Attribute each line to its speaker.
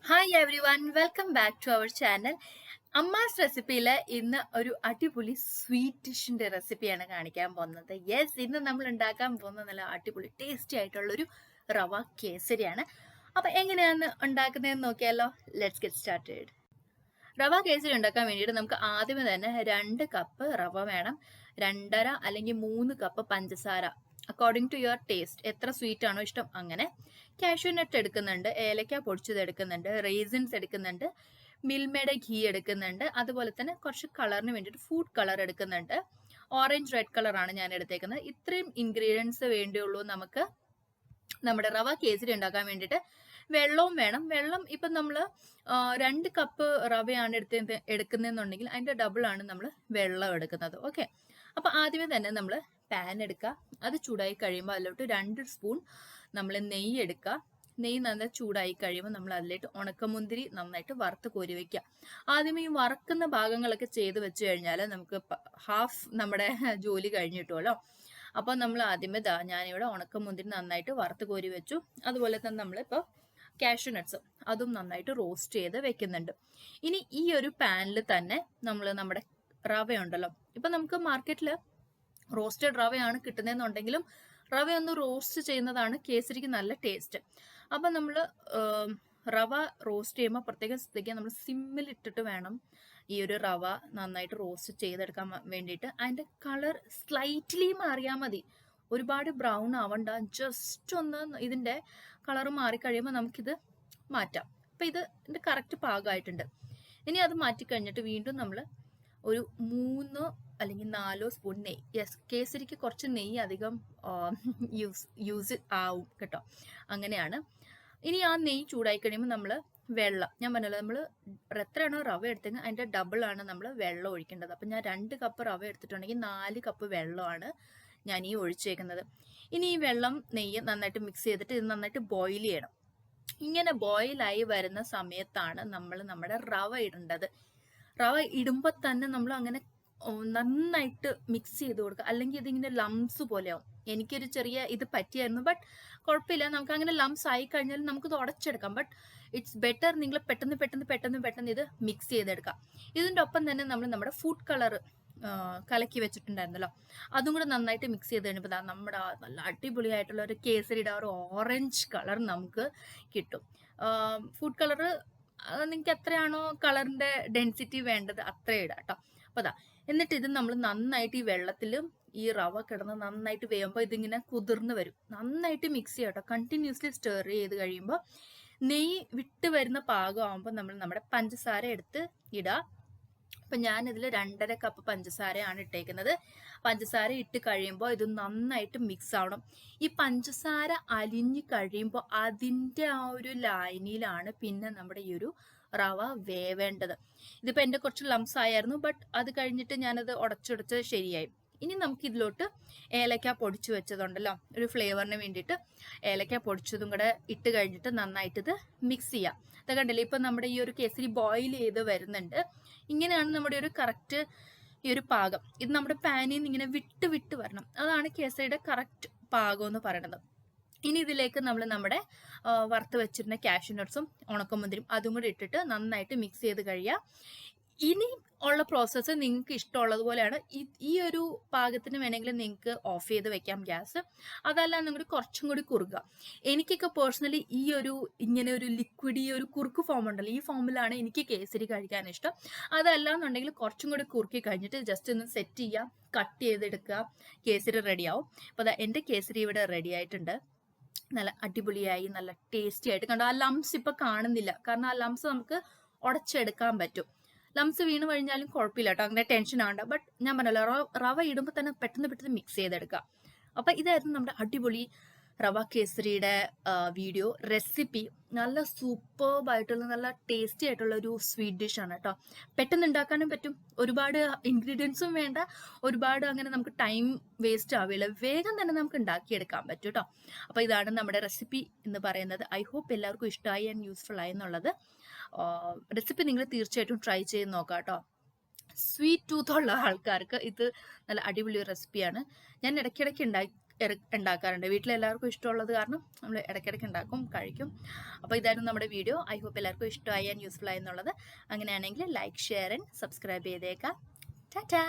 Speaker 1: Hi everyone, welcome back to our channel. Amma's റെസിപ്പിയിൽ ഇന്ന് ഒരു അടിപൊളി സ്വീറ്റ് ഡിഷിന്റെ റെസിപ്പിയാണ് കാണിക്കാൻ പോകുന്നത്. യെസ്, ഇന്ന് നമ്മൾ ഉണ്ടാക്കാൻ പോകുന്ന നല്ല അടിപൊളി ടേസ്റ്റി ആയിട്ടുള്ളൊരു റവ കേസരിയാണ്. അപ്പം എങ്ങനെയാണ് ഉണ്ടാക്കുന്നതെന്ന് നോക്കിയാലോ. Let's get started. റവ കേസരി ഉണ്ടാക്കാൻ വേണ്ടിയിട്ട് നമുക്ക് ആദ്യമേ തന്നെ 2 കപ്പ് റവ വേണം, 2.5 അല്ലെങ്കിൽ 3 കപ്പ് പഞ്ചസാര, അക്കോർഡിംഗ് ടു യുവർ ടേസ്റ്റ്. എത്ര സ്വീറ്റ് ആണോ ഇഷ്ടം അങ്ങനെ. കാഷ്യൂ നട്ട് എടുക്കുന്നുണ്ട്, ഏലക്ക പൊടിച്ചത് എടുക്കുന്നുണ്ട്, റേസിൻസ് എടുക്കുന്നുണ്ട്, മിൽമയുടെ ഘീ എടുക്കുന്നുണ്ട്, അതുപോലെ തന്നെ കുറച്ച് കളറിന് വേണ്ടിയിട്ട് ഫുഡ് കളർ എടുക്കുന്നുണ്ട്. ഓറഞ്ച് റെഡ് കളറാണ് ഞാൻ എടുത്തേക്കുന്നത്. ഇത്രയും ഇൻഗ്രീഡിയൻസ് വേണ്ടിയുള്ളൂ നമുക്ക് നമ്മുടെ റവ കേസരി ഉണ്ടാക്കാൻ വേണ്ടിയിട്ട്. വെള്ളവും വേണം. വെള്ളം ഇപ്പം നമ്മൾ 2 കപ്പ് റവയാണ് എടുക്കുന്നതെന്നുണ്ടെങ്കിൽ അതിൻ്റെ ഡബിൾ ആണ് നമ്മൾ വെള്ളം എടുക്കുന്നത്. ഓക്കെ, അപ്പോൾ ആദ്യമേ തന്നെ നമ്മൾ പാൻ എടുക്കുക. അത് ചൂടായി കഴിയുമ്പോൾ അതിലോട്ട് 2 സ്പൂൺ നമ്മൾ നെയ്യ് എടുക്കുക. നെയ്യ് നന്നായി ചൂടായി കഴിയുമ്പോൾ നമ്മൾ അതിലേക്ക് ഉണക്കമുന്തിരി നന്നായിട്ട് വറുത്ത് കോരി വയ്ക്കുക. ആദ്യം ഈ വറക്കുന്ന ഭാഗങ്ങളൊക്കെ ചെയ്ത് വെച്ച് കഴിഞ്ഞാൽ നമുക്ക് ഹാഫ് നമ്മുടെ ജോലി കഴിഞ്ഞ് കിട്ടുമല്ലോ. അപ്പോൾ നമ്മൾ ആദ്യമേ ഞാനിവിടെ ഉണക്കമുന്തിരി നന്നായിട്ട് വറുത്ത് കോരി വെച്ചു. അതുപോലെ തന്നെ നമ്മളിപ്പോൾ കാഷ്യൂ നട്ട്സ് അതും നന്നായിട്ട് റോസ്റ്റ് ചെയ്ത് വെക്കുന്നുണ്ട്. ഇനി ഈ ഒരു പാനിൽ തന്നെ നമ്മൾ നമ്മുടെ റവ ഉണ്ടല്ലോ, ഇപ്പം നമുക്ക് മാർക്കറ്റിൽ റോസ്റ്റഡ് റവയാണ് കിട്ടുന്നതെന്നുണ്ടെങ്കിലും റവ ഒന്ന് റോസ്റ്റ് ചെയ്യുന്നതാണ് കേസരിക്ക് നല്ല ടേസ്റ്റ്. അപ്പം നമ്മൾ റവ റോസ്റ്റ് ചെയ്യുമ്പോൾ പ്രത്യേകം ശ്രദ്ധിക്കുക, നമ്മൾ സിമ്മിൽ ഇട്ടിട്ട് വേണം ഈ ഒരു റവ നന്നായിട്ട് റോസ്റ്റ് ചെയ്തെടുക്കാൻ വേണ്ടിയിട്ട്. അതിൻ്റെ കളർ സ്ലൈറ്റ്ലി മാറിയാൽ മതി, ഒരുപാട് ബ്രൗൺ ആവണ്ട. ജസ്റ്റ് ഒന്ന് ഇതിൻ്റെ കളർ മാറിക്കഴിയുമ്പോൾ നമുക്കിത് മാറ്റാം. അപ്പം ഇതിൻ്റെ കറക്റ്റ് പാകമായിട്ടുണ്ട്. ഇനി അത് മാറ്റിക്കഴിഞ്ഞിട്ട് വീണ്ടും നമ്മൾ ഒരു 3 അല്ലെങ്കിൽ 4 സ്പൂൺ നെയ്യ്, യെസ്, കേസരിക്ക് കുറച്ച് നെയ്യ് അധികം യൂസ് ആവും കേട്ടോ, അങ്ങനെയാണ്. ഇനി ആ നെയ്യ് ചൂടായി കഴിയുമ്പോൾ നമ്മൾ വെള്ളം, ഞാൻ പറഞ്ഞല്ലോ നമ്മൾ എത്രയാണോ റവ എടുത്തെങ്കിൽ അതിൻ്റെ ഡബിളാണ് നമ്മൾ വെള്ളം ഒഴിക്കേണ്ടത്. അപ്പം ഞാൻ 2 കപ്പ് റവ എടുത്തിട്ടുണ്ടെങ്കിൽ 4 കപ്പ് വെള്ളമാണ് ഞാൻ ഈ ഒഴിച്ചേക്കുന്നത്. ഇനി ഈ വെള്ളം നെയ്യ് നന്നായിട്ട് മിക്സ് ചെയ്തിട്ട് ഇത് നന്നായിട്ട് ബോയിൽ ചെയ്യണം. ഇങ്ങനെ ബോയിലായി വരുന്ന സമയത്താണ് നമ്മൾ നമ്മുടെ റവ ഇടേണ്ടത്. റവ ഇടുമ്പോൾ തന്നെ നമ്മൾ അങ്ങനെ നന്നായിട്ട് മിക്സ് ചെയ്ത് കൊടുക്കുക, അല്ലെങ്കിൽ ഇതിങ്ങനെ ലംസ് പോലെയാവും. എനിക്കൊരു ചെറിയ ഇത് പറ്റിയായിരുന്നു, ബട്ട് കുഴപ്പമില്ല. നമുക്ക് അങ്ങനെ ലംസ് ആയി കഴിഞ്ഞാൽ നമുക്കിത് ഉടച്ചെടുക്കാം. ബട്ട് ഇറ്റ്സ് ബെറ്റർ നിങ്ങൾ പെട്ടെന്ന് ഇത് മിക്സ് ചെയ്തെടുക്കാം. ഇതിൻ്റെ ഒപ്പം തന്നെ നമ്മൾ നമ്മുടെ ഫുഡ് കളർ കലക്കി വെച്ചിട്ടുണ്ടായിരുന്നല്ലോ, അതും കൂടെ നന്നായിട്ട് മിക്സ് ചെയ്ത് കഴിയുമ്പോൾ നമ്മുടെ നല്ല അടിപൊളിയായിട്ടുള്ള ഒരു കേസരിയുടെ ആ ഒരു ഓറഞ്ച് കളർ നമുക്ക് കിട്ടും. ഫുഡ് കളർ നിങ്ങൾക്ക് എത്രയാണോ കളറിൻ്റെ ഡെൻസിറ്റി വേണ്ടത് അത്രയും ഇടാം കേട്ടോ. അപ്പോൾ എന്നിട്ട് ഇത് നമ്മൾ നന്നായിട്ട് ഈ വെള്ളത്തിലും ഈ റവ കിടന്ന് നന്നായിട്ട് വേകുമ്പോൾ ഇതിങ്ങനെ കുതിർന്ന് വരും. നന്നായിട്ട് മിക്സ് ചെയ്യാം കേട്ടോ, കണ്ടിന്യൂസ്ലി സ്റ്റർ ചെയ്ത് കഴിയുമ്പോൾ നെയ്യ് വിട്ട് വരുന്ന പാകമാകുമ്പോൾ നമ്മൾ നമ്മുടെ പഞ്ചസാര എടുത്ത് ഇടുക. അപ്പം ഞാനിതിൽ 2.5 കപ്പ് പഞ്ചസാരയാണ് ഇട്ടേക്കുന്നത്. പഞ്ചസാര ഇട്ട് കഴിയുമ്പോൾ ഇത് നന്നായിട്ട് മിക്സ് ആവണം. ഈ പഞ്ചസാര അലിഞ്ഞ് കഴിയുമ്പോൾ അതിൻ്റെ ആ ഒരു ലായനിയിലാണ് പിന്നെ നമ്മുടെ ഈ ഒരു റവ വേവേണ്ടത്. ഇതിപ്പോൾ എൻ്റെ കുറച്ച് ലംസ് ആയിരുന്നു, ബട്ട് അത് കഴിഞ്ഞിട്ട് ഞാനത് ഉടച്ചുടച്ച് ശരിയായി. ഇനി നമുക്ക് ഇതിലോട്ട് ഏലക്ക പൊടിച്ചു വെച്ചതുണ്ടല്ലോ, ഒരു ഫ്ലേവറിന് വേണ്ടിയിട്ട് ഏലക്ക പൊടിച്ചതും കൂടെ ഇട്ട് കഴിഞ്ഞിട്ട് നന്നായിട്ട് ഇത് മിക്സ് ചെയ്യാം. അത് കണ്ടില്ലേ, ഇപ്പം നമ്മുടെ ഈ ഒരു കേസരി ബോയിൽ ചെയ്ത് വരുന്നുണ്ട്. ഇങ്ങനെയാണ് നമ്മുടെ ഒരു കറക്റ്റ് ഈ ഒരു പാകം. ഇത് നമ്മുടെ പാനിൽ നിന്ന് ഇങ്ങനെ വിട്ട് വരണം. അതാണ് കേസരിയുടെ കറക്റ്റ് പാകം എന്ന് പറയുന്നത്. ഇനി ഇതിലേക്ക് നമ്മൾ നമ്മുടെ വറുത്ത് വെച്ചിരുന്ന കാഷ്യൂ നട്ട്സും ഉണക്കമുന്തിരിയും അതും കൂടി ഇട്ടിട്ട് നന്നായിട്ട് മിക്സ് ചെയ്ത് കഴിയുക. ഇനി ഉള്ള പ്രോസസ്സ് നിങ്ങൾക്ക് ഇഷ്ടമുള്ളതുപോലെയാണ്. ഈ ഒരു പാകത്തിന് വേണമെങ്കിൽ നിങ്ങൾക്ക് ഓഫ് ചെയ്ത് വെക്കാം ഗ്യാസ്. അതല്ല നിങ്ങൾ കുറച്ചും കൂടി കുറുക്കുക. എനിക്കൊക്കെ പേഴ്സണലി ഈ ഒരു ഇങ്ങനെ ഒരു ലിക്വിഡ്, ഈ ഒരു കുറുക്ക് ഫോം ഉണ്ടല്ലോ, ഈ ഫോമിലാണ് എനിക്ക് കേസരി കഴിക്കാൻ ഇഷ്ടം. അതല്ല എന്നുണ്ടെങ്കിൽ കുറച്ചും കൂടി കുറുക്കി കഴിഞ്ഞിട്ട് ജസ്റ്റ് ഒന്ന് സെറ്റ് ചെയ്യുക, കട്ട് ചെയ്തെടുക്കുക, കേസരി റെഡിയാവും. അപ്പോൾ എൻ്റെ കേസരി ഇവിടെ റെഡി ആയിട്ടുണ്ട്. നല്ല അടിപൊളിയായി, നല്ല ടേസ്റ്റി ആയിട്ട്. കണ്ടോ, ആ ലംസ് ഇപ്പം കാണുന്നില്ല, കാരണം ആ ലംസ് നമുക്ക് ഉടച്ചെടുക്കാൻ പറ്റും. ലംസ് വീണ് കഴിഞ്ഞാലും കുഴപ്പമില്ല കേട്ടോ, അങ്ങനെ ടെൻഷൻ ആവണ്ട. ബട്ട് ഞാൻ പറഞ്ഞല്ലോ, റവ ഇടുമ്പോൾ തന്നെ പെട്ടെന്ന് മിക്സ് ചെയ്തെടുക്കുക. അപ്പം ഇതായിരുന്നു നമ്മുടെ അടിപൊളി റവ കേസരിയുടെ വീഡിയോ റെസിപ്പി. നല്ല സൂപ്പർബായിട്ടുള്ള നല്ല ടേസ്റ്റി ആയിട്ടുള്ള ഒരു സ്വീറ്റ് ഡിഷാണ് കേട്ടോ. പെട്ടെന്ന് ഉണ്ടാക്കാനും പറ്റും, ഒരുപാട് ഇൻഗ്രീഡിയൻസും വേണ്ട, ഒരുപാട് അങ്ങനെ നമുക്ക് ടൈം വേസ്റ്റ് ആവില്ല, വേഗം തന്നെ നമുക്ക് ഉണ്ടാക്കിയെടുക്കാൻ പറ്റും കേട്ടോ. അപ്പോൾ ഇതാണ് നമ്മുടെ റെസിപ്പി എന്ന് പറയുന്നത്. ഐ ഹോപ്പ് എല്ലാവർക്കും ഇഷ്ടമായി ആൻഡ് യൂസ്ഫുൾ ആയി എന്നുള്ളത്. റെസിപ്പി നിങ്ങൾ തീർച്ചയായിട്ടും ട്രൈ ചെയ്ത് നോക്കാം കേട്ടോ. സ്വീറ്റ് ടൂത്ത് ഉള്ള ആൾക്കാർക്ക് ഇത് നല്ല അടിപൊളി റെസിപ്പിയാണ്. ഞാൻ ഇടയ്ക്കിടയ്ക്ക് ഉണ്ടാക്കാറുണ്ട്. വീട്ടിലെല്ലാവർക്കും ഇഷ്ടമുള്ളത് കാരണം നമ്മൾ ഇടയ്ക്കിടയ്ക്ക് ഉണ്ടാക്കും, കഴിക്കും. അപ്പോൾ ഇതായിരുന്നു നമ്മുടെ വീഡിയോ. ഐ ഹോപ്പ് എല്ലാവർക്കും ഇഷ്ടമായി ആൻഡ് യൂസ്ഫുൾ ആയി എന്നുള്ളത്. അങ്ങനെയാണെങ്കിൽ ലൈക്ക്, ഷെയർ ആൻഡ് സബ്സ്ക്രൈബ് ചെയ്തേക്കാം. ടാറ്റാ.